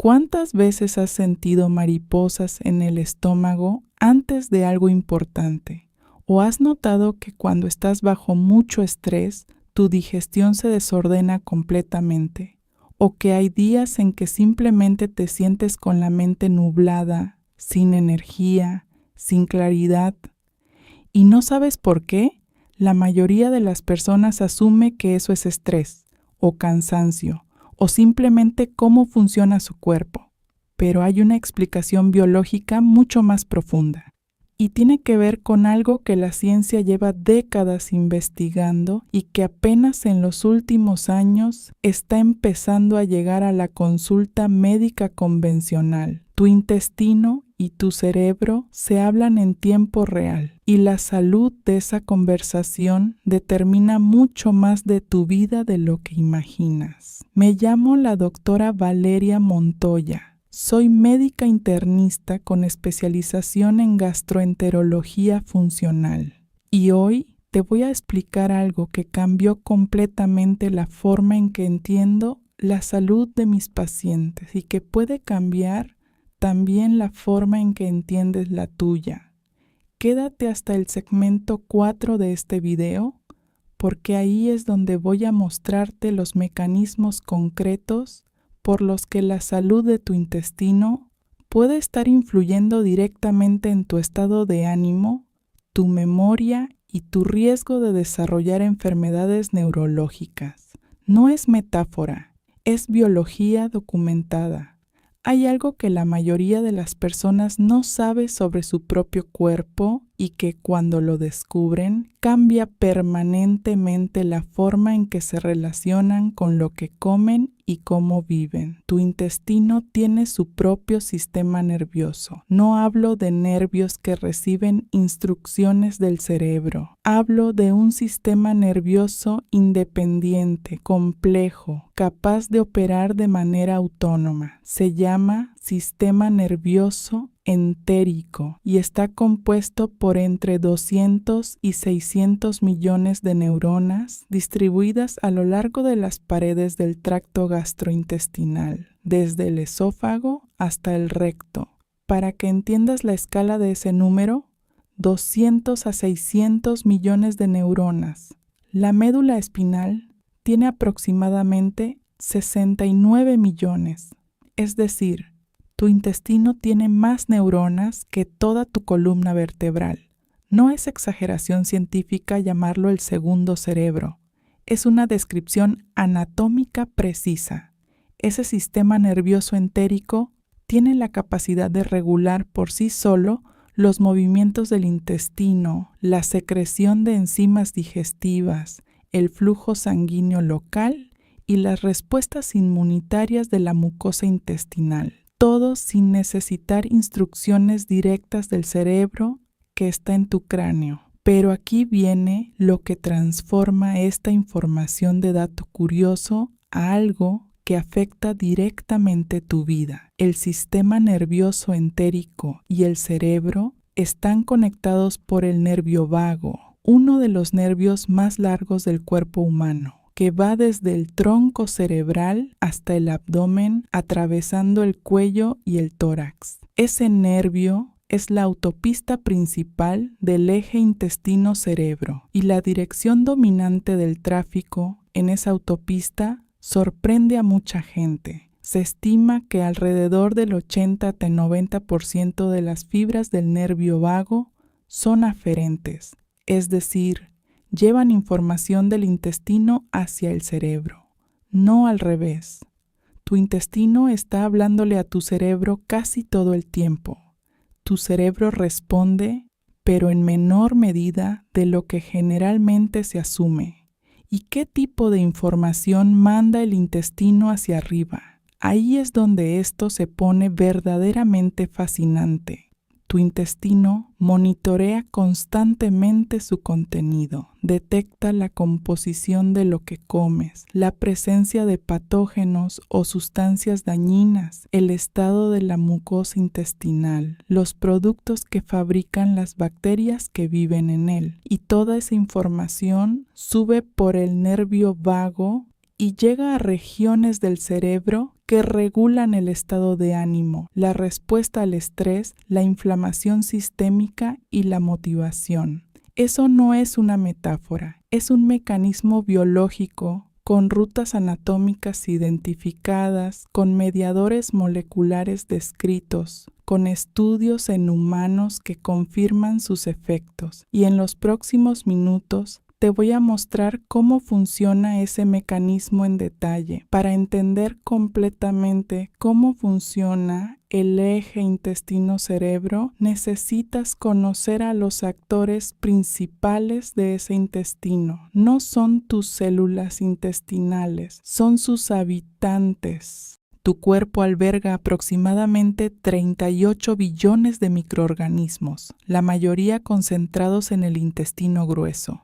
¿Cuántas veces has sentido mariposas en el estómago antes de algo importante? ¿O has notado que cuando estás bajo mucho estrés, tu digestión se desordena completamente? ¿O que hay días en que simplemente te sientes con la mente nublada, sin energía, sin claridad? ¿Y no sabes por qué? La mayoría de las personas asume que eso es estrés o cansancio, o simplemente cómo funciona su cuerpo. Pero hay una explicación biológica mucho más profunda. Y tiene que ver con algo que la ciencia lleva décadas investigando y que apenas en los últimos años está empezando a llegar a la consulta médica convencional. Tu intestino y tu cerebro se hablan en tiempo real y la salud de esa conversación determina mucho más de tu vida de lo que imaginas. Me llamo la doctora Valeria Montoya. Soy médica internista con especialización en gastroenterología funcional y hoy te voy a explicar algo que cambió completamente la forma en que entiendo la salud de mis pacientes y que puede cambiar también la forma en que entiendes la tuya. Quédate hasta el segmento 4 de este video, porque ahí es donde voy a mostrarte los mecanismos concretos por los que la salud de tu intestino puede estar influyendo directamente en tu estado de ánimo, tu memoria y tu riesgo de desarrollar enfermedades neurológicas. No es metáfora, es biología documentada. Hay algo que la mayoría de las personas no sabe sobre su propio cuerpo y que cuando lo descubren cambia permanentemente la forma en que se relacionan con lo que comen y cómo viven. Tu intestino tiene su propio sistema nervioso. No hablo de nervios que reciben instrucciones del cerebro. Hablo de un sistema nervioso independiente, complejo, capaz de operar de manera autónoma. Se llama sistema nervioso entérico y está compuesto por entre 200 y 600 millones de neuronas distribuidas a lo largo de las paredes del tracto gastrointestinal, desde el esófago hasta el recto. Para que entiendas la escala de ese número, 200 a 600 millones de neuronas. La médula espinal tiene aproximadamente 69 millones, es decir, tu intestino tiene más neuronas que toda tu columna vertebral. No es exageración científica llamarlo el segundo cerebro. Es una descripción anatómica precisa. Ese sistema nervioso entérico tiene la capacidad de regular por sí solo los movimientos del intestino, la secreción de enzimas digestivas, el flujo sanguíneo local y las respuestas inmunitarias de la mucosa intestinal. Todo sin necesitar instrucciones directas del cerebro que está en tu cráneo. Pero aquí viene lo que transforma esta información de dato curioso a algo que afecta directamente tu vida. El sistema nervioso entérico y el cerebro están conectados por el nervio vago, uno de los nervios más largos del cuerpo humano, que va desde el tronco cerebral hasta el abdomen, atravesando el cuello y el tórax. Ese nervio es la autopista principal del eje intestino-cerebro y la dirección dominante del tráfico en esa autopista sorprende a mucha gente. Se estima que alrededor del 80-90% de las fibras del nervio vago son aferentes, es decir, llevan información del intestino hacia el cerebro, no al revés. Tu intestino está hablándole a tu cerebro casi todo el tiempo. Tu cerebro responde, pero en menor medida de lo que generalmente se asume. ¿Y qué tipo de información manda el intestino hacia arriba? Ahí es donde esto se pone verdaderamente fascinante. Tu intestino monitorea constantemente su contenido, detecta la composición de lo que comes, la presencia de patógenos o sustancias dañinas, el estado de la mucosa intestinal, los productos que fabrican las bacterias que viven en él. Y toda esa información sube por el nervio vago y llega a regiones del cerebro que regulan el estado de ánimo, la respuesta al estrés, la inflamación sistémica y la motivación. Eso no es una metáfora, es un mecanismo biológico con rutas anatómicas identificadas, con mediadores moleculares descritos, con estudios en humanos que confirman sus efectos. Y en los próximos minutos te voy a mostrar cómo funciona ese mecanismo en detalle para entender completamente cómo funciona el eje intestino-cerebro. Necesitas conocer a los actores principales de ese intestino. No son tus células intestinales, son sus habitantes. Tu cuerpo alberga aproximadamente 38 billones de microorganismos, la mayoría concentrados en el intestino grueso.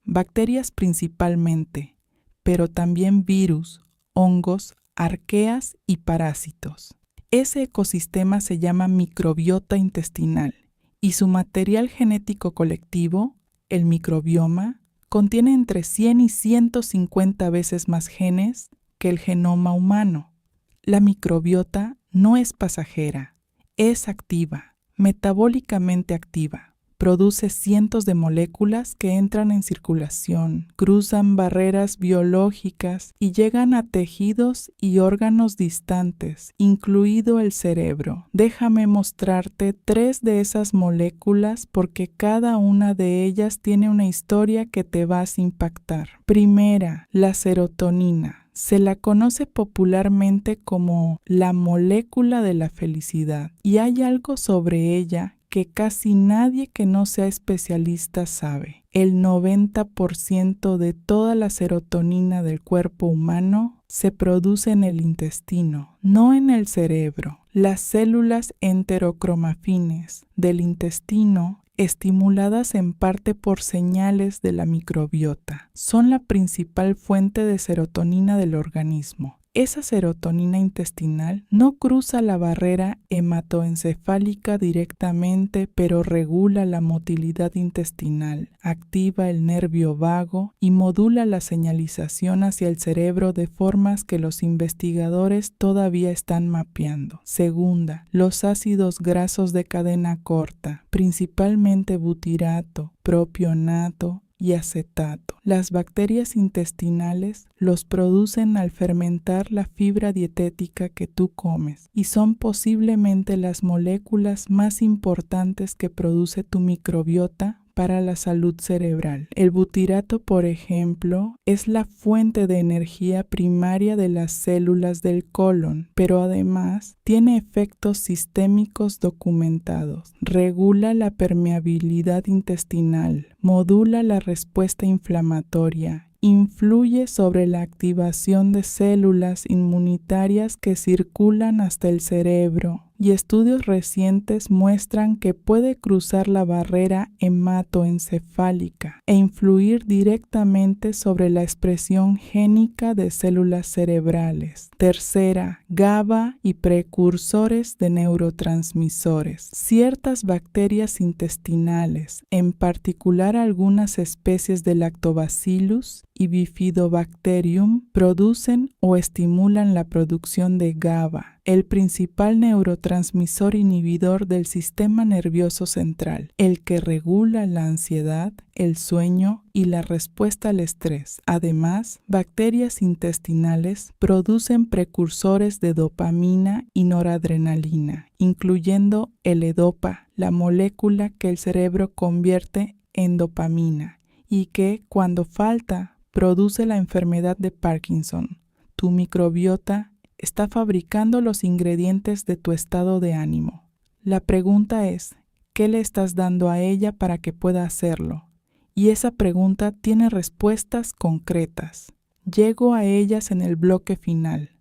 Bacterias principalmente, pero también virus, hongos, arqueas y parásitos. Ese ecosistema se llama microbiota intestinal y su material genético colectivo, el microbioma, contiene entre 100 y 150 veces más genes que el genoma humano. La microbiota no es pasajera, es activa, metabólicamente activa. Produce cientos de moléculas que entran en circulación, cruzan barreras biológicas y llegan a tejidos y órganos distantes, incluido el cerebro. Déjame mostrarte 3 de esas moléculas porque cada una de ellas tiene una historia que te vas a impactar. Primera, la serotonina. Se la conoce popularmente como la molécula de la felicidad y hay algo sobre ella que casi nadie que no sea especialista sabe. El 90% de toda la serotonina del cuerpo humano se produce en el intestino, no en el cerebro. Las células enterocromafines del intestino, estimuladas en parte por señales de la microbiota, son la principal fuente de serotonina del organismo. Esa serotonina intestinal no cruza la barrera hematoencefálica directamente, pero regula la motilidad intestinal, activa el nervio vago y modula la señalización hacia el cerebro de formas que los investigadores todavía están mapeando. Segunda, los ácidos grasos de cadena corta, principalmente butirato, propionato y acetato. Las bacterias intestinales los producen al fermentar la fibra dietética que tú comes y son posiblemente las moléculas más importantes que produce tu microbiota para la salud cerebral. El butirato, por ejemplo, es la fuente de energía primaria de las células del colon, pero además tiene efectos sistémicos documentados. Regula la permeabilidad intestinal, modula la respuesta inflamatoria, influye sobre la activación de células inmunitarias que circulan hasta el cerebro, y estudios recientes muestran que puede cruzar la barrera hematoencefálica e influir directamente sobre la expresión génica de células cerebrales. Tercera, GABA y precursores de neurotransmisores. Ciertas bacterias intestinales, en particular algunas especies de Lactobacillus y Bifidobacterium, producen o estimulan la producción de GABA, el principal neurotransmisor inhibidor del sistema nervioso central, el que regula la ansiedad, el sueño y la respuesta al estrés. Además, bacterias intestinales producen precursores de dopamina y noradrenalina, incluyendo el EDOPA, la molécula que el cerebro convierte en dopamina y que, cuando falta, produce la enfermedad de Parkinson. Tu microbiota está fabricando los ingredientes de tu estado de ánimo. La pregunta es, ¿qué le estás dando a ella para que pueda hacerlo? Y esa pregunta tiene respuestas concretas. Llego a ellas en el bloque final.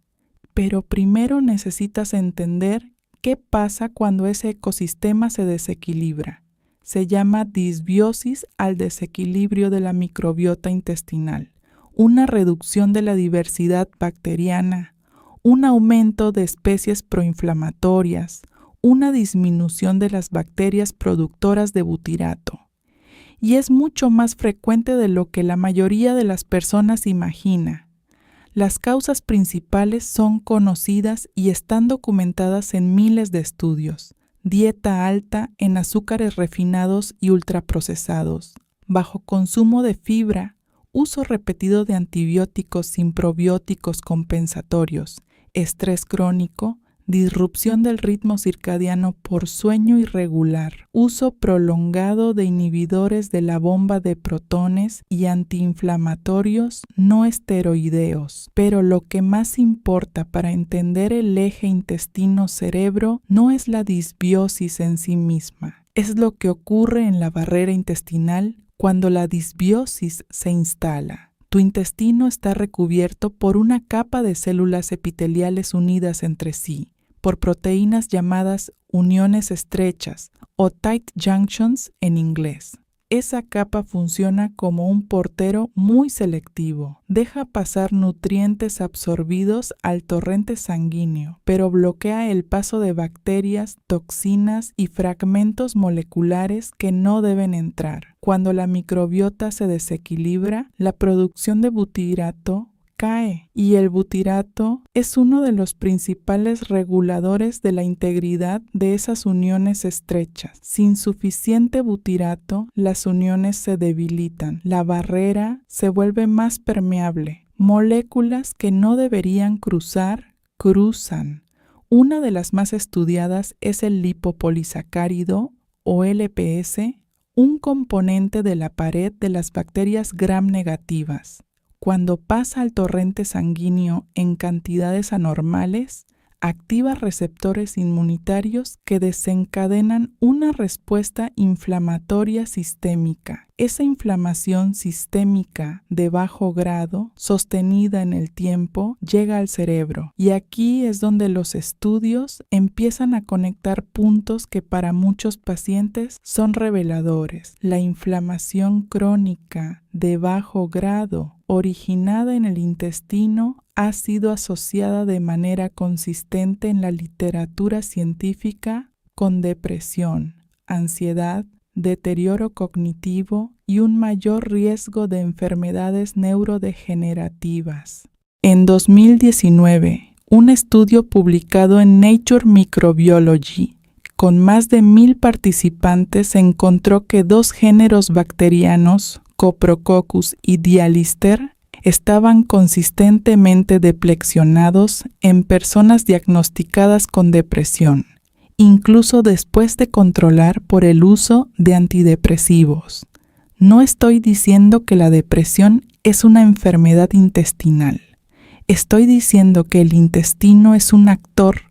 Pero primero necesitas entender qué pasa cuando ese ecosistema se desequilibra. Se llama disbiosis al desequilibrio de la microbiota intestinal, una reducción de la diversidad bacteriana, un aumento de especies proinflamatorias, una disminución de las bacterias productoras de butirato. Y es mucho más frecuente de lo que la mayoría de las personas imagina. Las causas principales son conocidas y están documentadas en miles de estudios. Dieta alta en azúcares refinados y ultraprocesados, bajo consumo de fibra, uso repetido de antibióticos sin probióticos compensatorios, estrés crónico, disrupción del ritmo circadiano por sueño irregular, uso prolongado de inhibidores de la bomba de protones y antiinflamatorios no esteroideos. Pero lo que más importa para entender el eje intestino-cerebro no es la disbiosis en sí misma, es lo que ocurre en la barrera intestinal cuando la disbiosis se instala. Tu intestino está recubierto por una capa de células epiteliales unidas entre sí, por proteínas llamadas uniones estrechas o tight junctions en inglés. Esa capa funciona como un portero muy selectivo. Deja pasar nutrientes absorbidos al torrente sanguíneo, pero bloquea el paso de bacterias, toxinas y fragmentos moleculares que no deben entrar. Cuando la microbiota se desequilibra, la producción de butirato cae, y el butirato es uno de los principales reguladores de la integridad de esas uniones estrechas. Sin suficiente butirato, las uniones se debilitan, la barrera se vuelve más permeable, moléculas que no deberían cruzar, cruzan. Una de las más estudiadas es el lipopolisacárido o LPS, un componente de la pared de las bacterias gram negativas. Cuando pasa al torrente sanguíneo en cantidades anormales, activa receptores inmunitarios que desencadenan una respuesta inflamatoria sistémica. Esa inflamación sistémica de bajo grado, sostenida en el tiempo, llega al cerebro. Y aquí es donde los estudios empiezan a conectar puntos que para muchos pacientes son reveladores. La inflamación crónica de bajo grado, originada en el intestino, ha sido asociada de manera consistente en la literatura científica con depresión, ansiedad, deterioro cognitivo y un mayor riesgo de enfermedades neurodegenerativas. En 2019, un estudio publicado en Nature Microbiology con más de 1,000 participantes encontró que 2 géneros bacterianos, Coprococcus y Dialister, estaban consistentemente deplexionados en personas diagnosticadas con depresión, incluso después de controlar por el uso de antidepresivos. No estoy diciendo que la depresión es una enfermedad intestinal. Estoy diciendo que el intestino es un actor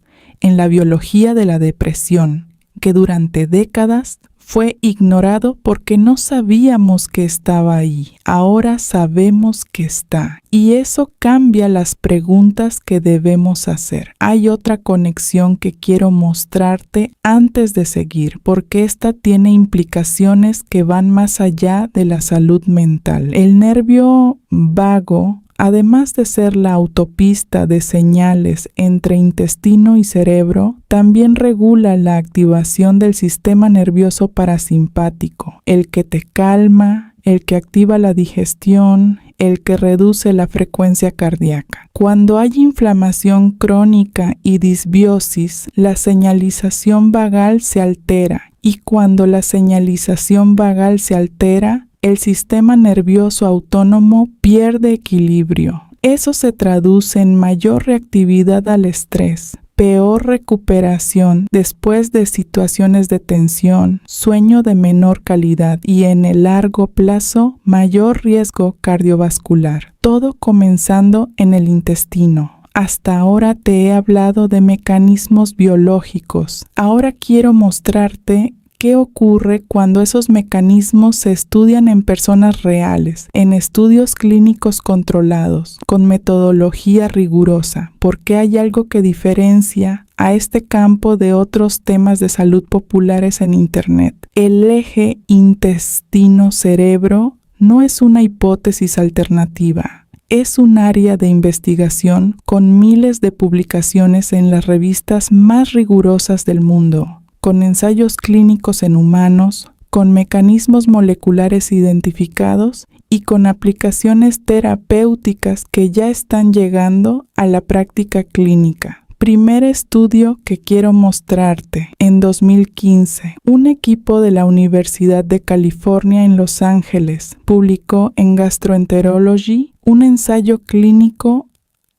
en la biología de la depresión que durante décadas fue ignorado porque no sabíamos que estaba ahí. Ahora sabemos que está. Y eso cambia las preguntas que debemos hacer. Hay otra conexión que quiero mostrarte antes de seguir, porque esta tiene implicaciones que van más allá de la salud mental. El nervio vago, además de ser la autopista de señales entre intestino y cerebro, también regula la activación del sistema nervioso parasimpático, el que te calma, el que activa la digestión, el que reduce la frecuencia cardíaca. Cuando hay inflamación crónica y disbiosis, la señalización vagal se altera, y cuando la señalización vagal se altera, el sistema nervioso autónomo pierde equilibrio. Eso se traduce en mayor reactividad al estrés, peor recuperación después de situaciones de tensión, sueño de menor calidad y en el largo plazo mayor riesgo cardiovascular. Todo comenzando en el intestino. Hasta ahora te he hablado de mecanismos biológicos. Ahora quiero mostrarte ¿qué ocurre cuando esos mecanismos se estudian en personas reales, en estudios clínicos controlados, con metodología rigurosa? Porque hay algo que diferencia a este campo de otros temas de salud populares en Internet. El eje intestino-cerebro no es una hipótesis alternativa. Es un área de investigación con miles de publicaciones en las revistas más rigurosas del mundo, con ensayos clínicos en humanos, con mecanismos moleculares identificados y con aplicaciones terapéuticas que ya están llegando a la práctica clínica. Primer estudio que quiero mostrarte. En 2015, un equipo de la Universidad de California en Los Ángeles publicó en Gastroenterology un ensayo clínico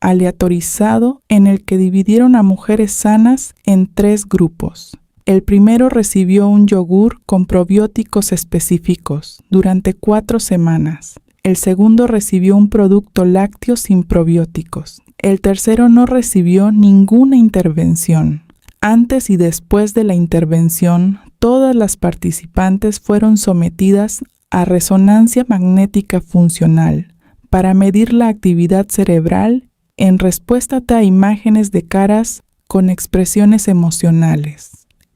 aleatorizado en el que dividieron a mujeres sanas en 3 grupos. El primero recibió un yogur con probióticos específicos durante 4 semanas. El segundo recibió un producto lácteo sin probióticos. El tercero no recibió ninguna intervención. Antes y después de la intervención, todas las participantes fueron sometidas a resonancia magnética funcional para medir la actividad cerebral en respuesta a imágenes de caras con expresiones emocionales.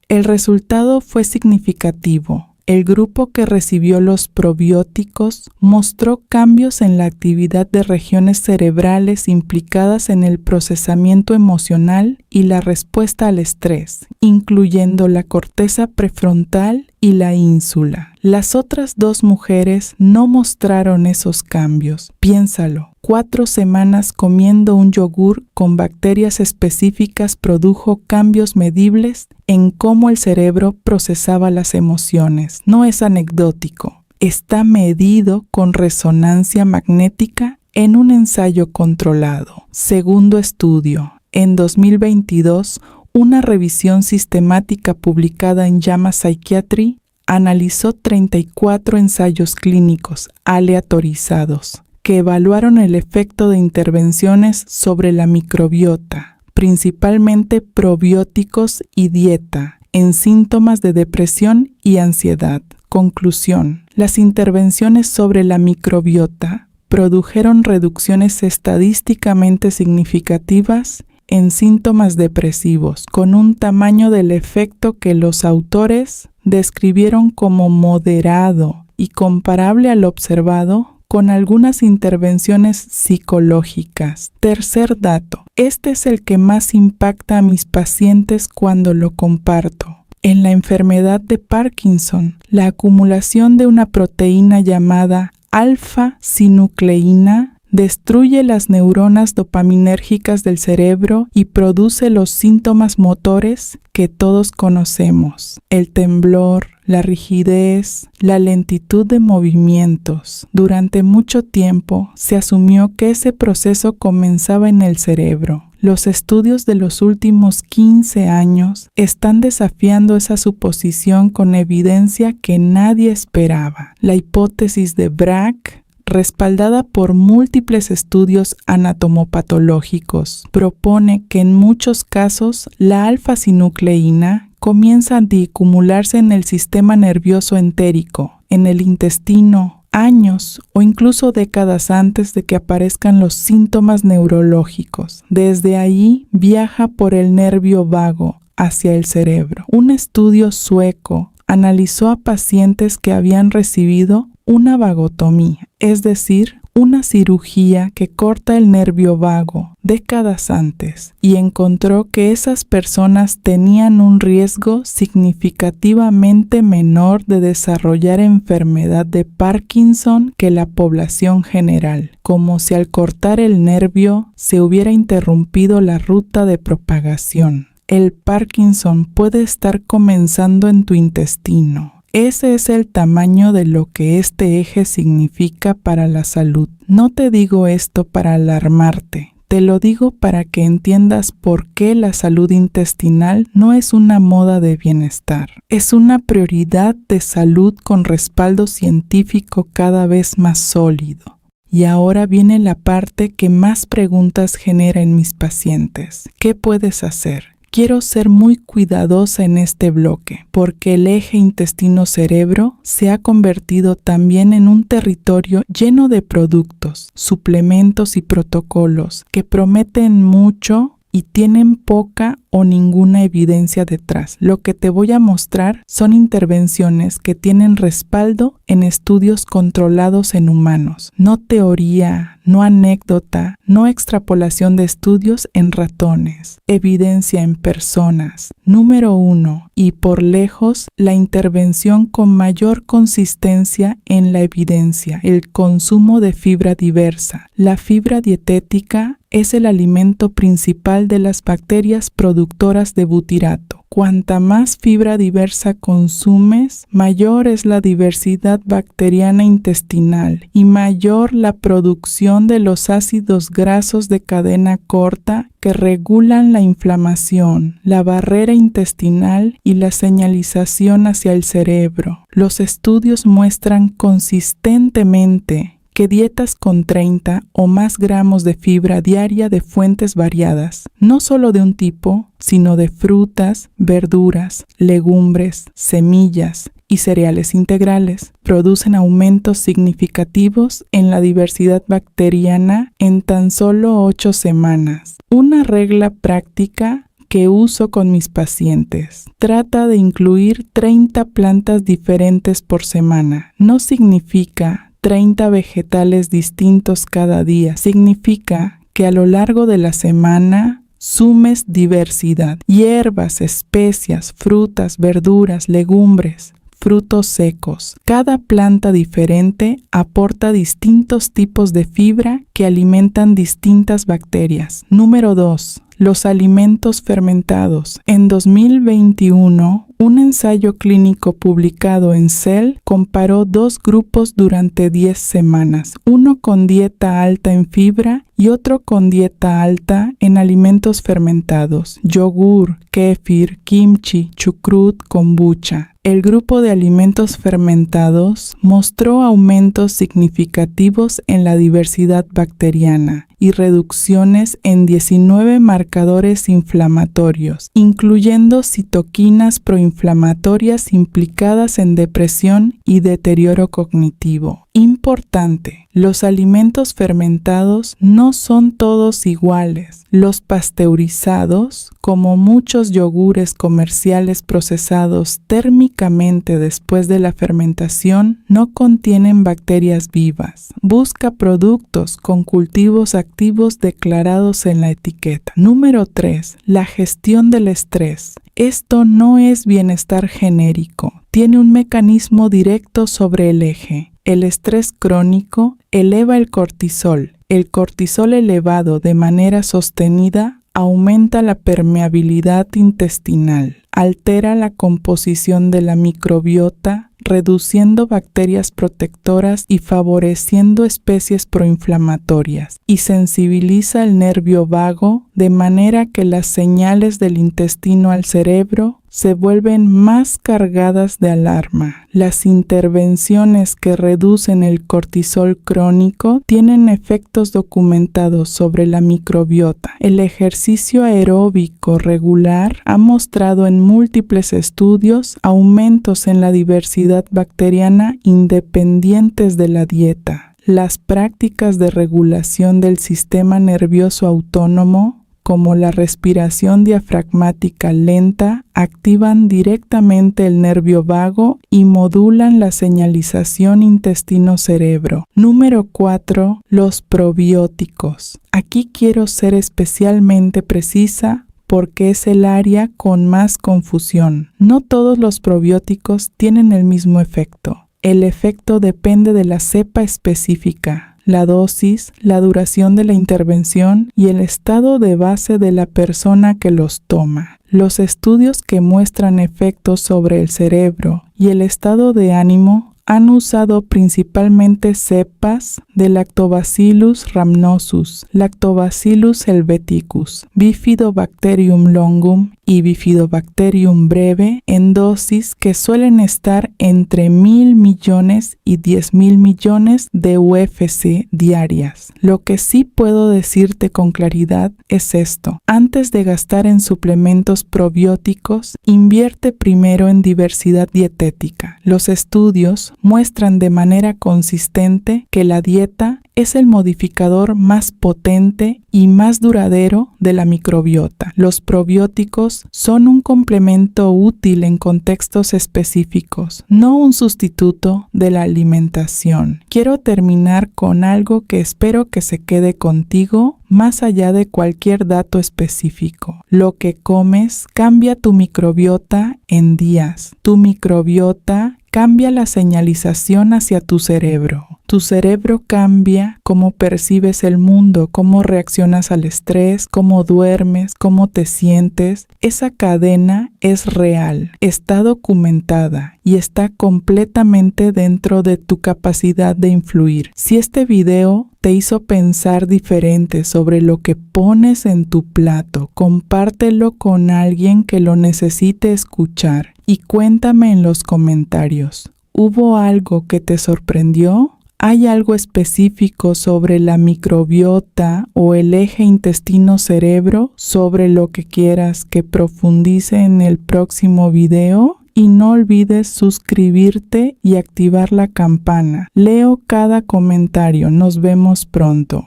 El resultado fue significativo. El grupo que recibió los probióticos mostró cambios en la actividad de regiones cerebrales implicadas en el procesamiento emocional y la respuesta al estrés, incluyendo la corteza prefrontal y la ínsula. Las otras 2 mujeres no mostraron esos cambios. Piénsalo. 4 semanas comiendo un yogur con bacterias específicas produjo cambios medibles en cómo el cerebro procesaba las emociones. No es anecdótico. Está medido con resonancia magnética en un ensayo controlado. Segundo estudio. En 2022, una revisión sistemática publicada en JAMA Psychiatry analizó 34 ensayos clínicos aleatorizados que evaluaron el efecto de intervenciones sobre la microbiota, principalmente probióticos y dieta, en síntomas de depresión y ansiedad. Conclusión: las intervenciones sobre la microbiota produjeron reducciones estadísticamente significativas en síntomas depresivos, con un tamaño del efecto que los autores describieron como moderado y comparable al observado con algunas intervenciones psicológicas. Tercer dato. Este es el que más impacta a mis pacientes cuando lo comparto. En la enfermedad de Parkinson, la acumulación de una proteína llamada alfa-sinucleína destruye las neuronas dopaminérgicas del cerebro y produce los síntomas motores que todos conocemos: el temblor, la rigidez, la lentitud de movimientos. Durante mucho tiempo se asumió que ese proceso comenzaba en el cerebro. Los estudios de los últimos 15 años están desafiando esa suposición con evidencia que nadie esperaba. La hipótesis de Braak, respaldada por múltiples estudios anatomopatológicos, propone que en muchos casos la alfa-sinucleína comienza a antiacumularse en el sistema nervioso entérico, en el intestino, años o incluso décadas antes de que aparezcan los síntomas neurológicos. Desde ahí viaja por el nervio vago hacia el cerebro. Un estudio sueco analizó a pacientes que habían recibido una vagotomía, es decir, una cirugía que corta el nervio vago décadas antes, y encontró que esas personas tenían un riesgo significativamente menor de desarrollar enfermedad de Parkinson que la población general, como si al cortar el nervio se hubiera interrumpido la ruta de propagación. El Parkinson puede estar comenzando en tu intestino. Ese es el tamaño de lo que este eje significa para la salud. No te digo esto para alarmarte, te lo digo para que entiendas por qué la salud intestinal no es una moda de bienestar. Es una prioridad de salud con respaldo científico cada vez más sólido. Y ahora viene la parte que más preguntas genera en mis pacientes. ¿Qué puedes hacer? Quiero ser muy cuidadosa en este bloque, porque el eje intestino-cerebro se ha convertido también en un territorio lleno de productos, suplementos y protocolos que prometen mucho y tienen poca o ninguna evidencia detrás. Lo que te voy a mostrar son intervenciones que tienen respaldo en estudios controlados en humanos, no teoría, no anécdota, no extrapolación de estudios en ratones, evidencia en personas. Número 1, y por lejos, la intervención con mayor consistencia en la evidencia, el consumo de fibra diversa. La fibra dietética es el alimento principal de las bacterias productoras de butirato. Cuanta más fibra diversa consumes, mayor es la diversidad bacteriana intestinal y mayor la producción de los ácidos grasos de cadena corta que regulan la inflamación, la barrera intestinal y la señalización hacia el cerebro. Los estudios muestran consistentemente que dietas con 30 o más gramos de fibra diaria de fuentes variadas, no solo de un tipo, sino de frutas, verduras, legumbres, semillas y cereales integrales, producen aumentos significativos en la diversidad bacteriana en tan solo 8 semanas. Una regla práctica que uso con mis pacientes. Trata de incluir 30 plantas diferentes por semana. No significa 30 vegetales distintos cada día. Significa que a lo largo de la semana sumes diversidad, hierbas, especias, frutas, verduras, legumbres, frutos secos. Cada planta diferente aporta distintos tipos de fibra que alimentan distintas bacterias. Número 2. Los alimentos fermentados. En 2021, un ensayo clínico publicado en Cell comparó 2 grupos durante 10 semanas, uno con dieta alta en fibra y otro con dieta alta en alimentos fermentados, yogur, kéfir, kimchi, chucrut, kombucha. El grupo de alimentos fermentados mostró aumentos significativos en la diversidad bacteriana y reducciones en 19 marcadores inflamatorios, incluyendo citoquinas proinflamatorias implicadas en depresión y deterioro cognitivo. Importante, los alimentos fermentados no son todos iguales. Los pasteurizados, como muchos yogures comerciales procesados térmicamente después de la fermentación, no contienen bacterias vivas. Busca productos con cultivos activos declarados en la etiqueta. Número 3. La gestión del estrés. Esto no es bienestar genérico. Tiene un mecanismo directo sobre el eje. El estrés crónico eleva el cortisol. El cortisol elevado de manera sostenida aumenta la permeabilidad intestinal, altera la composición de la microbiota, reduciendo bacterias protectoras y favoreciendo especies proinflamatorias, y sensibiliza el nervio vago de manera que las señales del intestino al cerebro se vuelven más cargadas de alarma. Las intervenciones que reducen el cortisol crónico tienen efectos documentados sobre la microbiota. El ejercicio aeróbico regular ha mostrado en múltiples estudios aumentos en la diversidad bacteriana independientes de la dieta. Las prácticas de regulación del sistema nervioso autónomo, como la respiración diafragmática lenta, activan directamente el nervio vago y modulan la señalización intestino-cerebro. Número 4. Los probióticos. Aquí quiero ser especialmente precisa porque es el área con más confusión. No todos los probióticos tienen el mismo efecto. El efecto depende de la cepa específica, la dosis, la duración de la intervención y el estado de base de la persona que los toma. Los estudios que muestran efectos sobre el cerebro y el estado de ánimo han usado principalmente cepas de Lactobacillus rhamnosus, Lactobacillus helveticus, Bifidobacterium longum y Bifidobacterium breve en dosis que suelen estar entre 1,000 millones y 10,000 millones de UFC diarias. Lo que sí puedo decirte con claridad es esto: antes de gastar en suplementos probióticos, invierte primero en diversidad dietética. Los estudios muestran de manera consistente que la dieta es el modificador más potente y más duradero de la microbiota. Los probióticos son un complemento útil en contextos específicos, no un sustituto de la alimentación. Quiero terminar con algo que espero que se quede contigo más allá de cualquier dato específico. Lo que comes cambia tu microbiota en días. Tu microbiota cambia la señalización hacia tu cerebro. Tu cerebro cambia cómo percibes el mundo, cómo reaccionas al estrés, cómo duermes, cómo te sientes. Esa cadena es real, está documentada y está completamente dentro de tu capacidad de influir. Si este video te hizo pensar diferente sobre lo que pones en tu plato, compártelo con alguien que lo necesite escuchar y cuéntame en los comentarios. ¿Hubo algo que te sorprendió? ¿Hay algo específico sobre la microbiota o el eje intestino-cerebro sobre lo que quieras que profundice en el próximo video? Y no olvides suscribirte y activar la campana. Leo cada comentario. Nos vemos pronto.